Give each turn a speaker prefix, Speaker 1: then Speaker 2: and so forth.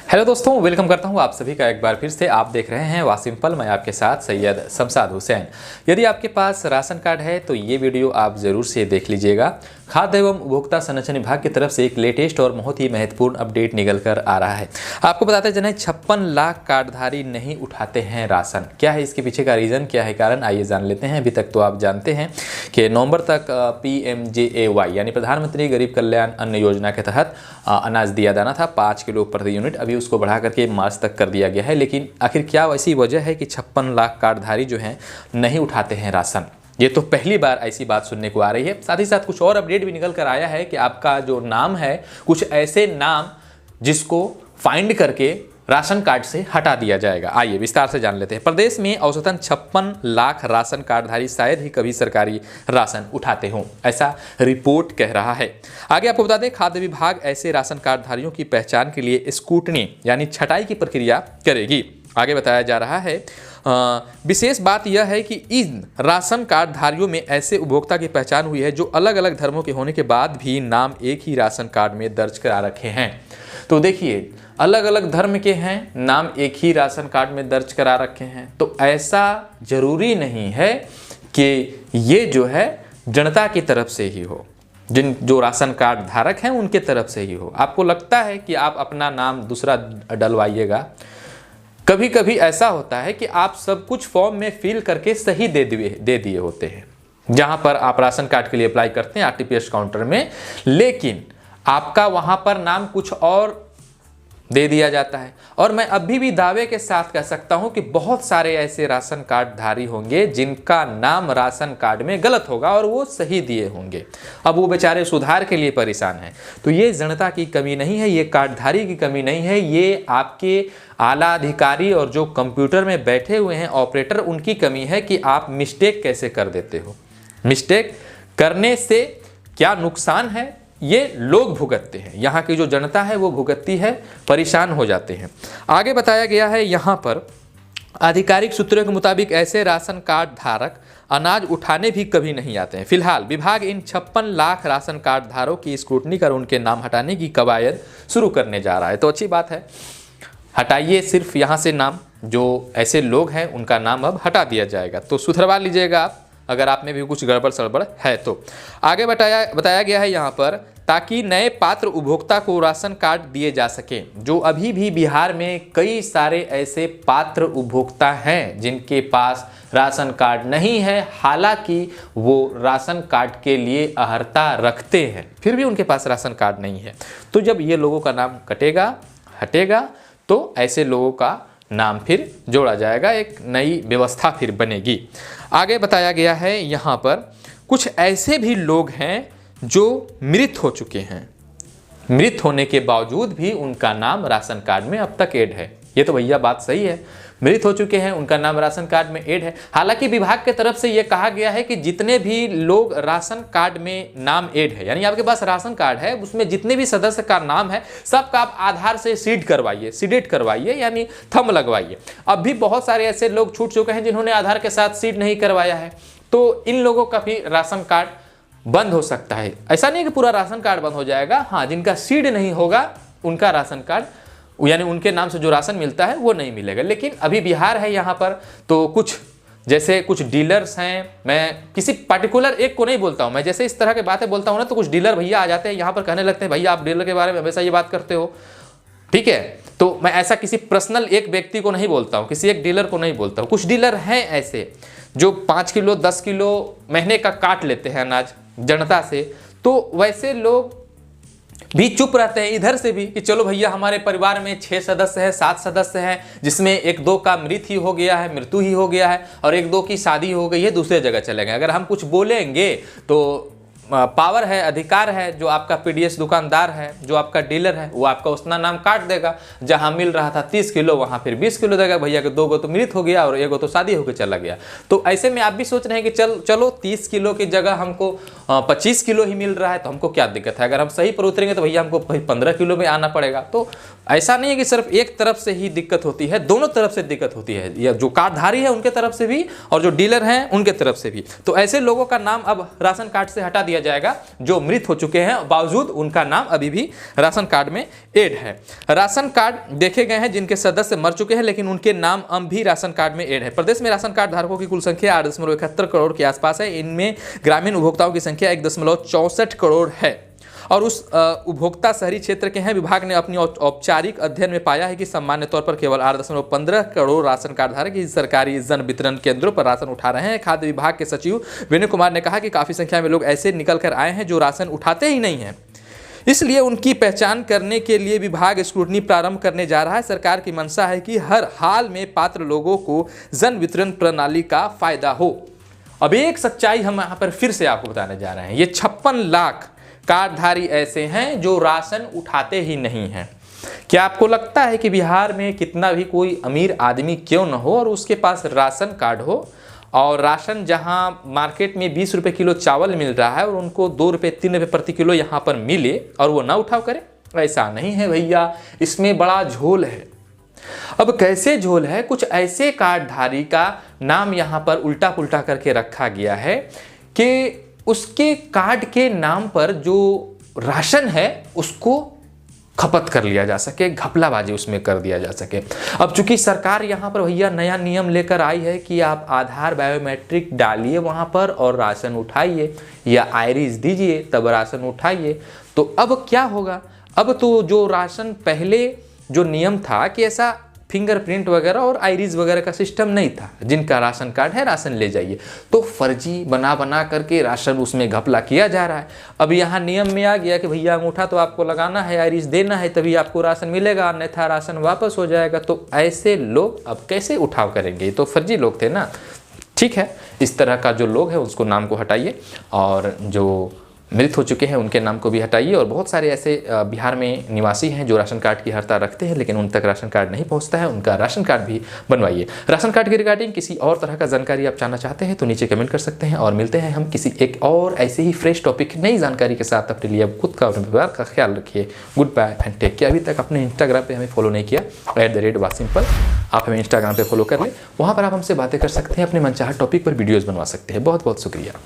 Speaker 1: Hello दोस्तों, welcome करता हूं आप सभी का एक बार फिर से। आप देख रहे हैं वासिम्पल, मैं आपके साथ सैयद शमशाद हुसैन। यदि आपके पास राशन कार्ड है तो ये वीडियो आप ज़रूर से देख लीजिएगा। खाद्य एवं उपभोक्ता संरक्षण विभाग की तरफ से एक लेटेस्ट और बहुत ही महत्वपूर्ण अपडेट निकल कर आ रहा है। आपको बताते चलें 56 लाख कार्डधारी नहीं उठाते हैं राशन। क्या है इसके पीछे का रीज़न, क्या है कारण, आइए जान लेते हैं। अभी तक तो आप जानते हैं कि नवंबर तक PMJAY यानी प्रधानमंत्री गरीब कल्याण अन्न योजना के तहत अनाज दिया जाना था 5 किलो प्रति यूनिट। अभी उसको बढ़ा करके मार्च तक कर दिया गया है। लेकिन आखिर क्या ऐसी वजह है कि 56 लाख कार्डधारी जो हैं नहीं उठाते हैं राशन? ये तो पहली बार ऐसी बात सुनने को आ रही है। साथ ही साथ कुछ और अपडेट भी निकल कर आया है कि आपका जो नाम है, कुछ ऐसे नाम जिसको फाइंड करके राशन कार्ड से हटा दिया जाएगा। आइए विस्तार से जान लेते हैं। प्रदेश में औसतन 56 लाख राशन कार्डधारी शायद ही कभी सरकारी राशन उठाते हों, ऐसा रिपोर्ट कह रहा है। आगे आपको बता दें, खाद्य विभाग ऐसे राशन कार्डधारियों की पहचान के लिए स्क्रूटनी यानी छटाई की प्रक्रिया करेगी। आगे बताया जा रहा है, विशेष बात यह है कि इन राशन कार्डधारियों में ऐसे उपभोक्ता की पहचान हुई है जो अलग अलग धर्मों के होने के बाद भी नाम एक ही राशन कार्ड में दर्ज करा रखे हैं। तो देखिए, अलग अलग धर्म के हैं, नाम एक ही राशन कार्ड में दर्ज करा रखे हैं, तो ऐसा जरूरी नहीं है कि ये जो है जनता की तरफ से ही हो, जो राशन कार्ड धारक हैं उनके तरफ से ही हो। आपको लगता है कि आप अपना नाम दूसरा डलवाइएगा। कभी कभी ऐसा होता है कि आप सब कुछ फॉर्म में फिल करके सही दे दिए होते हैं जहां पर आप राशन कार्ड के लिए अप्लाई करते हैं RTPS काउंटर में, लेकिन आपका वहां पर नाम कुछ और दे दिया जाता है। और मैं अभी भी दावे के साथ कह सकता हूं कि बहुत सारे ऐसे राशन कार्ड धारी होंगे जिनका नाम राशन कार्ड में गलत होगा और वो सही दिए होंगे। अब वो बेचारे सुधार के लिए परेशान हैं। तो ये जनता की कमी नहीं है, ये कार्डधारी की कमी नहीं है, ये आपके आला अधिकारी और जो कंप्यूटर में बैठे हुए हैं ऑपरेटर, उनकी कमी है कि आप मिस्टेक कैसे कर देते हो। मिस्टेक करने से क्या नुकसान है ये लोग भुगतते हैं, यहाँ की जो जनता है वो भुगतती है, परेशान हो जाते हैं। आगे बताया गया है यहाँ पर, आधिकारिक सूत्रों के मुताबिक ऐसे राशन कार्ड धारक अनाज उठाने भी कभी नहीं आते हैं। फिलहाल विभाग इन 56 लाख राशन कार्ड धारकों की स्क्रूटनी कर उनके नाम हटाने की कवायद शुरू करने जा रहा है। तो अच्छी बात है, हटाइए सिर्फ यहाँ से नाम, जो ऐसे लोग हैं उनका नाम अब हटा दिया जाएगा। तो सुधरवा लीजिएगा आप अगर आप में भी कुछ गड़बड़ सड़बड़ है तो। आगे बताया गया है यहाँ पर, ताकि नए पात्र उपभोक्ता को राशन कार्ड दिए जा सके। जो अभी भी बिहार में कई सारे ऐसे पात्र उपभोक्ता हैं जिनके पास राशन कार्ड नहीं है, हालांकि वो राशन कार्ड के लिए अहर्ता रखते हैं, फिर भी उनके पास राशन कार्ड नहीं है। तो जब ये लोगों का नाम हटेगा तो ऐसे लोगों का नाम फिर जोड़ा जाएगा, एक नई व्यवस्था फिर बनेगी। आगे बताया गया है यहाँ पर, कुछ ऐसे भी लोग हैं जो मृत हो चुके हैं, मृत होने के बावजूद भी उनका नाम राशन कार्ड में अब तक ऐड है। ये तो भैया बात सही है, मृत हो चुके हैं, उनका नाम राशन कार्ड में ऐड है। हालांकि विभाग की तरफ से ये कहा गया है कि जितने भी लोग राशन कार्ड में नाम ऐड है, यानी आपके पास राशन कार्ड है उसमें जितने भी सदस्य का नाम है सबका आप आधार से सीडेट करवाइए यानी थंब लगवाइए। अब भी बहुत सारे ऐसे लोग छूट चुके हैं जिन्होंने आधार के साथ सीड नहीं करवाया है, तो इन लोगों का भी राशन कार्ड बंद हो सकता है। ऐसा नहीं कि पूरा राशन कार्ड बंद हो जाएगा, हाँ, जिनका सीड नहीं होगा उनका राशन कार्ड यानी उनके नाम से जो राशन मिलता है वो नहीं मिलेगा। लेकिन अभी बिहार है यहाँ पर, तो कुछ डीलर्स हैं, मैं किसी पर्टिकुलर एक को नहीं बोलता हूँ, मैं जैसे इस तरह की बातें बोलता हूँ ना तो कुछ डीलर भैया आ जाते हैं यहाँ पर, कहने लगते हैं भैया आप डीलर के बारे में हमेशा ये बात करते हो, ठीक है। तो मैं ऐसा किसी पर्सनल एक व्यक्ति को नहीं बोलता हूँ, किसी एक डीलर को नहीं बोलता हूँ। कुछ डीलर हैं ऐसे जो 5 किलो 10 किलो महीने का काट लेते हैं अनाज जनता से, तो वैसे लोग भी चुप रहते हैं इधर से भी कि चलो भैया हमारे परिवार में 6 सदस्य हैं 7 सदस्य हैं, जिसमें 1-2 का मृत्यु ही हो गया है और 1-2 की शादी हो गई है, दूसरे जगह चले गए। अगर हम कुछ बोलेंगे तो पावर है, अधिकार है, जो आपका PDS दुकानदार है, जो आपका डीलर है, वो आपका उतना नाम काट देगा। जहां मिल रहा था 30 किलो वहां फिर 20 किलो देगा। भैया के 2 गो तो मृत हो गया और 1 गो तो शादी होकर चला गया। तो ऐसे में आप भी सोच रहे हैं कि चलो 30 किलो की जगह हमको 25 किलो ही मिल रहा है, तो हमको क्या दिक्कत है। अगर हम सही पर उतरेंगे तो भैया हमको 15 किलो में आना पड़ेगा। तो ऐसा नहीं है कि सिर्फ एक तरफ से ही दिक्कत होती है, दोनों तरफ से दिक्कत होती है, या जो कार्डधारी है उनके तरफ से भी और जो डीलर हैं उनके तरफ से भी। तो ऐसे लोगों का नाम अब राशन कार्ड से हटा दिया जाएगा जो मृत हो चुके हैं, बावजूद उनका नाम अभी भी राशन कार्ड में ऐड है। राशन कार्ड देखे गए हैं जिनके सदस्य मर चुके हैं लेकिन उनके नाम अब भी राशन कार्ड में ऐड है। प्रदेश में राशन कार्ड धारकों की कुल संख्या 8.71 करोड़ के आसपास है। इनमें ग्रामीण उपभोक्ताओं की संख्या 1.64 करोड़ है और उस उपभोक्ता शहरी क्षेत्र के हैं। विभाग ने अपनी औपचारिक अध्ययन में पाया है कि सामान्य तौर पर केवल 8.15 करोड़ राशन कार्ड धारक ही सरकारी जन वितरण केंद्रों पर राशन उठा रहे हैं। खाद्य विभाग के सचिव विनय कुमार ने कहा कि काफ़ी संख्या में लोग ऐसे निकल कर आए हैं जो राशन उठाते ही नहीं हैं, इसलिए उनकी पहचान करने के लिए विभाग स्क्रूटनी प्रारंभ करने जा रहा है। सरकार की मंशा है कि हर हाल में पात्र लोगों को जन वितरण प्रणाली का फायदा हो। अब एक सच्चाई हम यहाँ पर फिर से आपको बताने जा रहे हैं, ये 56 लाख कार्डधारी ऐसे हैं जो राशन उठाते ही नहीं हैं। क्या आपको लगता है कि बिहार में कितना भी कोई अमीर आदमी क्यों न हो और उसके पास राशन कार्ड हो और राशन जहां मार्केट में 20 रुपये किलो चावल मिल रहा है और उनको 2 रुपये 3 रुपये प्रति किलो यहाँ पर मिले और वो ना उठाव करे? ऐसा नहीं है भैया, इसमें बड़ा झोल है। अब कैसे झोल है? कुछ ऐसे कार्डधारी का नाम यहाँ पर उल्टा पुल्टा करके रखा गया है कि उसके कार्ड के नाम पर जो राशन है उसको खपत कर लिया जा सके, घपलाबाजी उसमें कर दिया जा सके। अब चूंकि सरकार यहाँ पर भैया नया नियम लेकर आई है कि आप आधार बायोमेट्रिक डालिए वहाँ पर और राशन उठाइए या आइरिस दीजिए तब राशन उठाइए। तो अब क्या होगा? अब तो जो राशन पहले जो नियम था कि ऐसा फिंगरप्रिंट वगैरह और आइरिस वगैरह का सिस्टम नहीं था, जिनका राशन कार्ड है राशन ले जाइए, तो फर्जी बना करके राशन उसमें घपला किया जा रहा है। अब यहाँ नियम में आ गया कि भैया अंगूठा तो आपको लगाना है, आइरिस देना है, तभी आपको राशन मिलेगा, अन्यथा राशन वापस हो जाएगा। तो ऐसे लोग अब कैसे उठाव करेंगे? तो फर्जी लोग थे ना। ठीक है, इस तरह का जो लोग हैं उसको नाम को हटाइए और जो मृत हो चुके हैं उनके नाम को भी हटाइए। और बहुत सारे ऐसे बिहार में निवासी हैं जो राशन कार्ड की हड़ताल रखते हैं लेकिन उन तक राशन कार्ड नहीं पहुंचता है, उनका राशन कार्ड भी बनवाइए। राशन कार्ड के रिगार्डिंग किसी और तरह का जानकारी आप जानना चाहते हैं तो नीचे कमेंट कर सकते हैं और मिलते हैं हम किसी एक और ऐसे ही फ्रेश टॉपिक नई जानकारी के साथ। अपने लिए खुद का और परिवार का ख्याल रखिए। Good bye and take care. अभी तक अपने इंस्टाग्राम पर हमें फॉलो नहीं किया @wasimple, आप हमें इंस्टाग्राम पर फॉलो कर लें, वहाँ पर आप हमसे बातें कर सकते हैं, अपने मनचाहा टॉपिक पर वीडियोज़ बनवा सकते हैं। बहुत बहुत शुक्रिया।